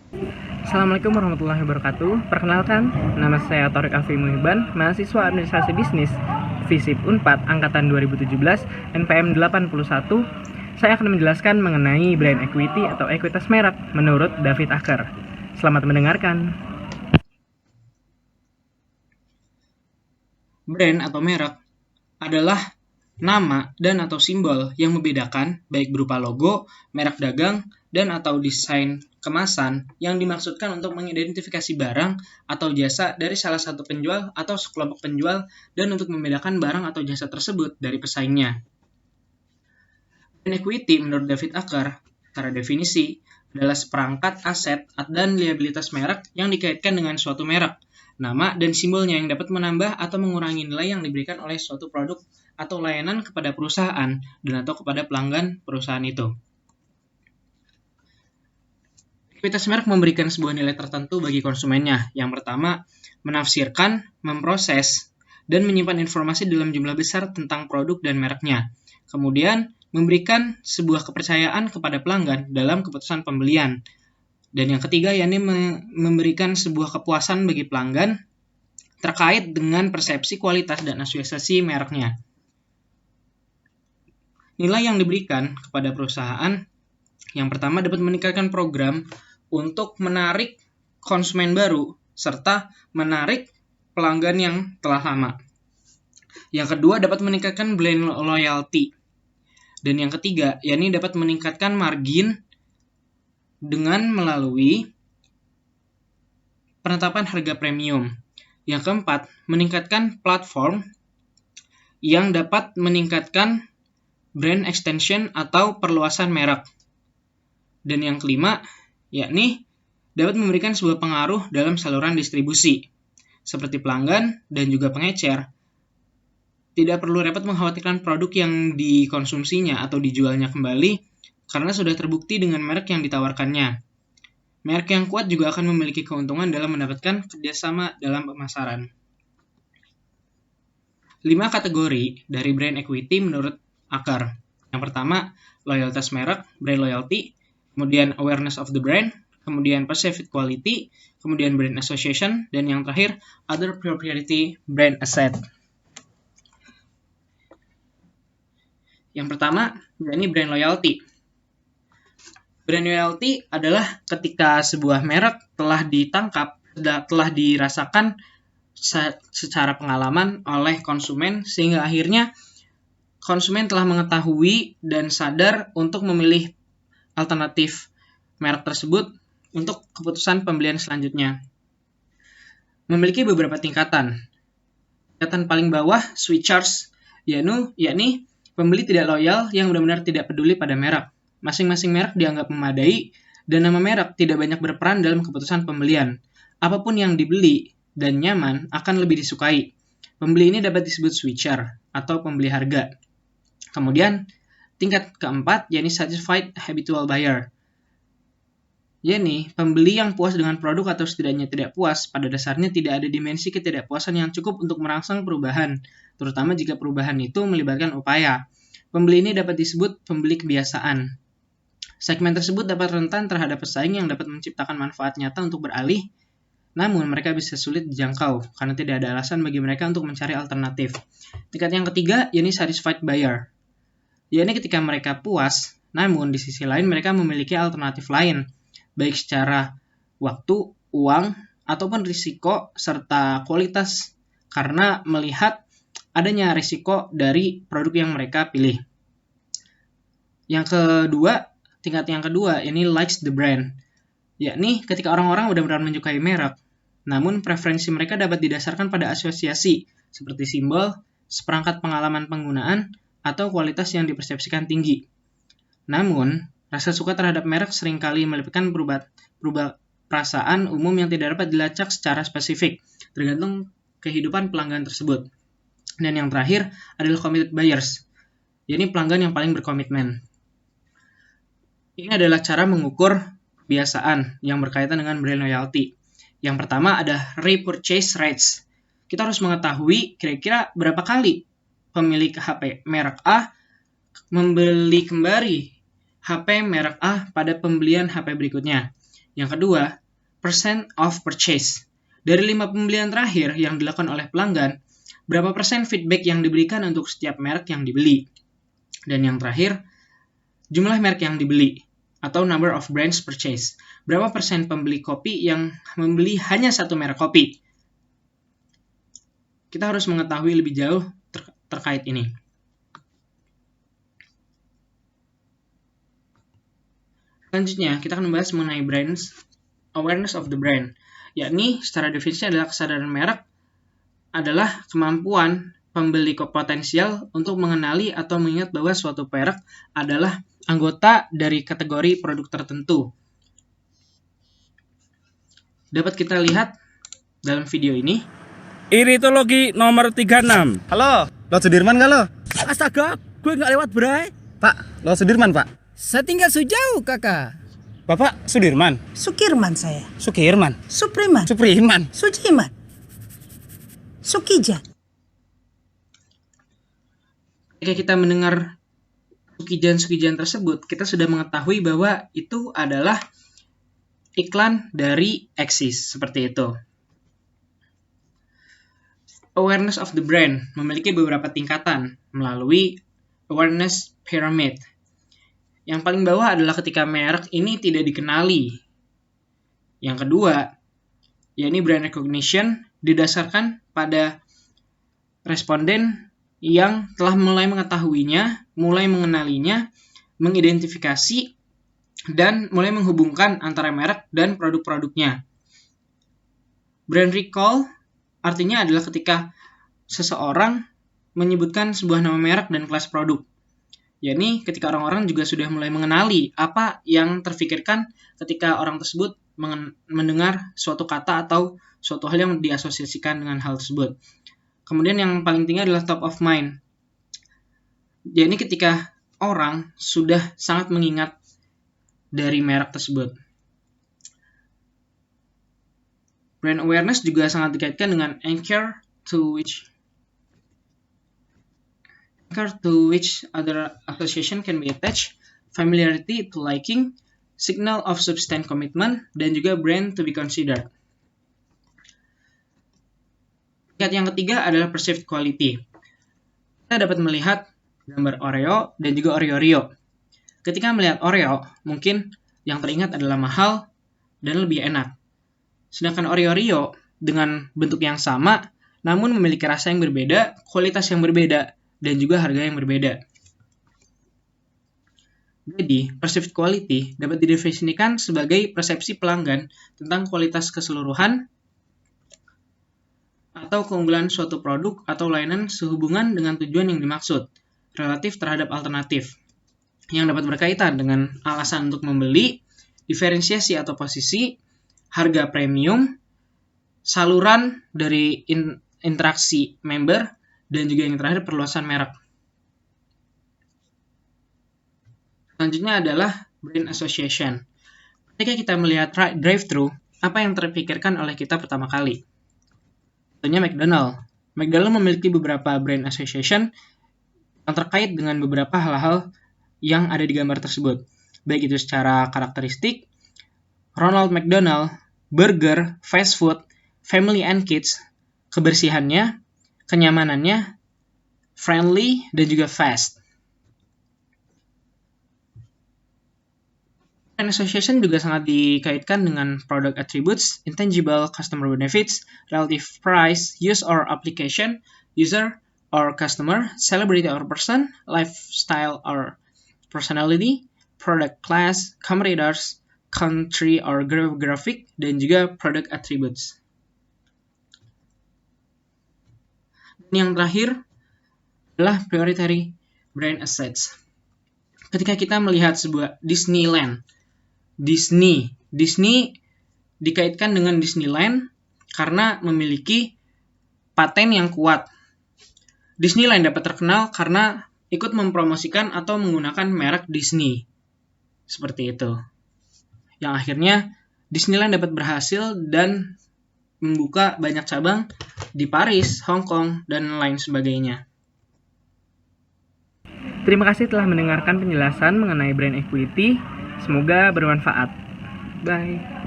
Assalamualaikum warahmatullahi wabarakatuh. Perkenalkan, nama saya Torik Alfi Muhibban, mahasiswa Administrasi Bisnis FISIP Unpad Angkatan 2017, NPM 81. Saya akan menjelaskan mengenai brand equity atau ekuitas merek menurut David Acker. Selamat mendengarkan. Brand atau merek adalah nama dan atau simbol yang membedakan baik berupa logo, merek dagang, dan atau desain kemasan yang dimaksudkan untuk mengidentifikasi barang atau jasa dari salah satu penjual atau sekelompok penjual dan untuk membedakan barang atau jasa tersebut dari pesaingnya. Brand equity menurut David Acker, secara definisi, adalah seperangkat aset dan liabilitas merek yang dikaitkan dengan suatu merek, nama dan simbolnya yang dapat menambah atau mengurangi nilai yang diberikan oleh suatu produk atau layanan kepada perusahaan dan atau kepada pelanggan perusahaan itu. Ekuitas merek memberikan sebuah nilai tertentu bagi konsumennya. Yang pertama, menafsirkan, memproses, dan menyimpan informasi dalam jumlah besar tentang produk dan mereknya. Kemudian, memberikan sebuah kepercayaan kepada pelanggan dalam keputusan pembelian. Dan yang ketiga, yakni memberikan sebuah kepuasan bagi pelanggan terkait dengan persepsi kualitas dan asosiasi mereknya. Nilai yang diberikan kepada perusahaan yang pertama dapat meningkatkan program untuk menarik konsumen baru serta menarik pelanggan yang telah lama. Yang kedua dapat meningkatkan brand loyalty. Dan yang ketiga, yakni dapat meningkatkan margin dengan melalui penetapan harga premium. Yang keempat, meningkatkan platform yang dapat meningkatkan brand extension atau perluasan merek. Dan yang kelima, yakni dapat memberikan sebuah pengaruh dalam saluran distribusi, seperti pelanggan dan juga pengecer. Tidak perlu repot mengkhawatirkan produk yang dikonsumsinya atau dijualnya kembali, karena sudah terbukti dengan merek yang ditawarkannya. Merek yang kuat juga akan memiliki keuntungan dalam mendapatkan kerjasama dalam pemasaran. 5 kategori dari brand equity menurut Acker. Yang pertama, loyalitas merek, brand loyalty, kemudian awareness of the brand, kemudian perceived quality, kemudian brand association, dan yang terakhir, other proprietary brand asset. Yang pertama, yakni brand loyalty. Brand loyalty adalah ketika sebuah merek telah ditangkap, telah dirasakan secara pengalaman oleh konsumen, sehingga akhirnya konsumen telah mengetahui dan sadar untuk memilih alternatif merek tersebut untuk keputusan pembelian selanjutnya. Memiliki beberapa tingkatan. Tingkatan paling bawah, switchers, yakni pembeli tidak loyal yang benar-benar tidak peduli pada merek. Masing-masing merek dianggap memadai dan nama merek tidak banyak berperan dalam keputusan pembelian. Apapun yang dibeli dan nyaman akan lebih disukai. Pembeli ini dapat disebut switcher atau pembeli harga. Kemudian, tingkat keempat, yakni satisfied habitual buyer. Yakni, pembeli yang puas dengan produk atau setidaknya tidak puas, pada dasarnya tidak ada dimensi ketidakpuasan yang cukup untuk merangsang perubahan, terutama jika perubahan itu melibatkan upaya. Pembeli ini dapat disebut pembeli kebiasaan. Segmen tersebut dapat rentan terhadap pesaing yang dapat menciptakan manfaat nyata untuk beralih, namun mereka bisa sulit dijangkau karena tidak ada alasan bagi mereka untuk mencari alternatif. Tingkat yang ketiga, yakni satisfied buyer. Yakni ketika mereka puas, namun di sisi lain mereka memiliki alternatif lain, baik secara waktu, uang, ataupun risiko serta kualitas karena melihat adanya risiko dari produk yang mereka pilih. Tingkat yang kedua, ini likes the brand. Yakni ketika orang-orang benar-benar menyukai merek, namun preferensi mereka dapat didasarkan pada asosiasi seperti simbol, seperangkat pengalaman penggunaan, atau kualitas yang dipersepsikan tinggi. Namun, rasa suka terhadap merek seringkali melibatkan perasaan umum yang tidak dapat dilacak secara spesifik, tergantung kehidupan pelanggan tersebut. Dan yang terakhir adalah committed buyers, yakni pelanggan yang paling berkomitmen. Ini adalah cara mengukur kebiasaan yang berkaitan dengan brand loyalty. Yang pertama ada repurchase rates. Kita harus mengetahui kira-kira berapa kali pemilik HP merek A membeli kembali HP merek A pada pembelian HP berikutnya. Yang kedua, percent of purchase. Dari 5 pembelian terakhir yang dilakukan oleh pelanggan, berapa persen feedback yang diberikan untuk setiap merek yang dibeli. Dan yang terakhir, jumlah merek yang dibeli atau number of brands purchase. Berapa persen pembeli kopi yang membeli hanya satu merek kopi. Kita harus mengetahui lebih jauh terkait ini. Selanjutnya, kita akan membahas mengenai awareness of the brand, yakni secara definisi adalah kesadaran merek adalah kemampuan pembeli potensial untuk mengenali atau mengingat bahwa suatu merek adalah anggota dari kategori produk tertentu. Dapat kita lihat dalam video ini. Iritologi nomor 36. Halo, lo Sudirman nggak lo? Astaga, gue nggak lewat bray. Pak, lo Sudirman pak? Saya tinggal sejauh kakak. Bapak Sudirman? Sukirman saya. Sukirman? Supriman. Supriman? Sujiman. Sukijan. Ketika kita mendengar Sukijan tersebut, kita sudah mengetahui bahwa itu adalah iklan dari Axis, seperti itu. Awareness of the brand memiliki beberapa tingkatan melalui awareness pyramid. Yang paling bawah adalah ketika merek ini tidak dikenali. Yang kedua, yakni brand recognition didasarkan pada responden yang telah mulai mengetahuinya, mulai mengenalinya, mengidentifikasi, dan mulai menghubungkan antara merek dan produk-produknya. Brand recall artinya adalah ketika seseorang menyebutkan sebuah nama merek dan kelas produk. Yakni ketika orang-orang juga sudah mulai mengenali apa yang terfikirkan ketika orang tersebut mendengar suatu kata atau suatu hal yang diasosiasikan dengan hal tersebut. Kemudian yang paling tinggi adalah top of mind. Yakni ketika orang sudah sangat mengingat dari merek tersebut. Brand awareness juga sangat dikaitkan dengan anchor to which other association can be attached, familiarity to liking, signal of sustained commitment, dan juga brand to be considered. Tingkat yang ketiga adalah perceived quality. Kita dapat melihat gambar Oreo dan juga Oreo. Ketika melihat Oreo, mungkin yang teringat adalah mahal dan lebih enak. Sedangkan Oreo dengan bentuk yang sama, namun memiliki rasa yang berbeda, kualitas yang berbeda, dan juga harga yang berbeda. Jadi, perceived quality dapat didefinisikan sebagai persepsi pelanggan tentang kualitas keseluruhan atau keunggulan suatu produk atau layanan sehubungan dengan tujuan yang dimaksud, relatif terhadap alternatif, yang dapat berkaitan dengan alasan untuk membeli, diferensiasi atau posisi, harga premium, saluran dari interaksi member, dan juga yang terakhir perluasan merek. Selanjutnya adalah brand association. Ketika kita melihat drive-thru, apa yang terpikirkan oleh kita pertama kali? Contohnya McDonald. McDonald memiliki beberapa brand association yang terkait dengan beberapa hal-hal yang ada di gambar tersebut. Baik itu secara karakteristik, Ronald McDonald, burger, fast food, family and kids, kebersihannya, kenyamanannya, friendly, dan juga fast. Brand association juga sangat dikaitkan dengan product attributes, intangible customer benefits, relative price, use or application, user or customer, celebrity or person, lifestyle or personality, product class, competitors, country or geographic, dan juga product attributes. Yang terakhir adalah priority brand assets. Ketika kita melihat sebuah Disneyland, Disney dikaitkan dengan Disneyland karena memiliki paten yang kuat. Disneyland dapat terkenal karena ikut mempromosikan atau menggunakan merek Disney. Seperti itu. Yang akhirnya Disneyland dapat berhasil dan membuka banyak cabang di Paris, Hong Kong, dan lain sebagainya. Terima kasih telah mendengarkan penjelasan mengenai brand equity. Semoga bermanfaat. Bye.